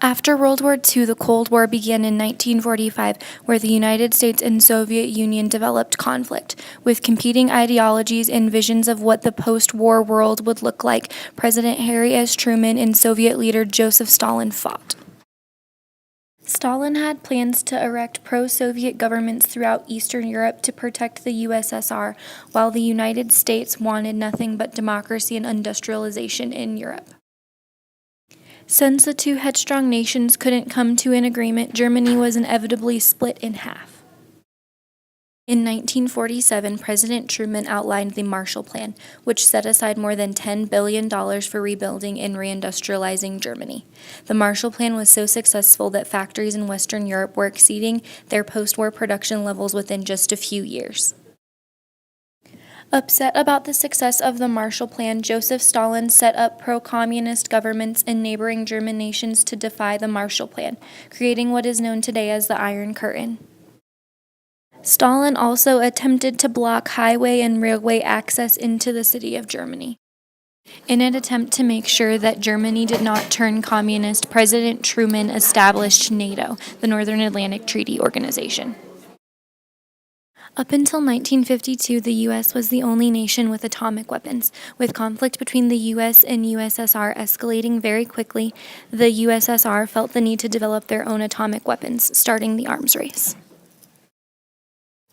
After World War II, the Cold War began in 1945, where the United States and Soviet Union developed conflict. With competing ideologies and visions of what the post-war world would look like, President Harry S. Truman and Soviet leader Joseph Stalin fought. Stalin had plans to erect pro-Soviet governments throughout Eastern Europe to protect the USSR, while the United States wanted nothing but democracy and industrialization in Europe. Since the two headstrong nations couldn't come to an agreement, Germany was inevitably split in half. In 1947, President Truman outlined the Marshall Plan, which set aside more than $10 billion for rebuilding and reindustrializing Germany. The Marshall Plan was so successful that factories in Western Europe were exceeding their post-war production levels within just a few years. Upset about the success of the Marshall Plan, Joseph Stalin set up pro-communist governments in neighboring German nations to defy the Marshall Plan, creating what is known today as the Iron Curtain. Stalin also attempted to block highway and railway access into the city of Germany. In an attempt to make sure that Germany did not turn communist, President Truman established NATO, the Northern Atlantic Treaty Organization. Up until 1952, the U.S. was the only nation with atomic weapons. With conflict between the U.S. and USSR escalating very quickly, the USSR felt the need to develop their own atomic weapons, starting the arms race.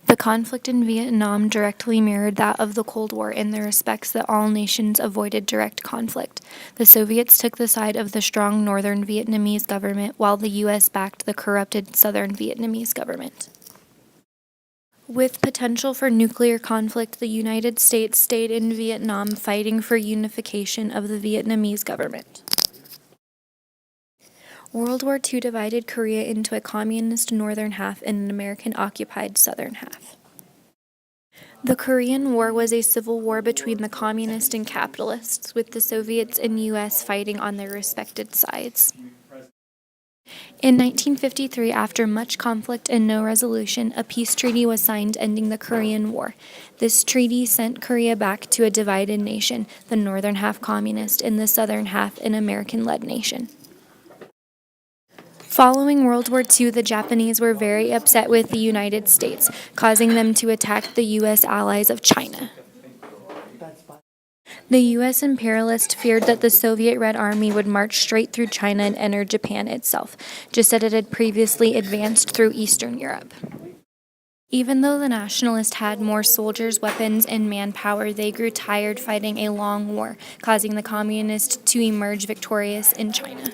The conflict in Vietnam directly mirrored that of the Cold War in the respects that all nations avoided direct conflict. The Soviets took the side of the strong northern Vietnamese government, while the U.S. backed the corrupted southern Vietnamese government. With potential for nuclear conflict, the United States stayed in Vietnam fighting for unification of the Vietnamese government. World War II divided Korea into a communist northern half and an American-occupied southern half. The Korean War was a civil war between the communists and capitalists, with the Soviets and U.S. fighting on their respective sides. In 1953, after much conflict and no resolution, a peace treaty was signed ending the Korean War. This treaty sent Korea back to a divided nation, the northern half communist and the southern half an American-led nation. Following World War II, the Japanese were very upset with the United States, causing them to attack the U.S. allies of China. The U.S. imperialists feared that the Soviet Red Army would march straight through China and enter Japan itself, just as it had previously advanced through Eastern Europe. Even though the nationalists had more soldiers, weapons, and manpower, they grew tired fighting a long war, causing the communists to emerge victorious in China.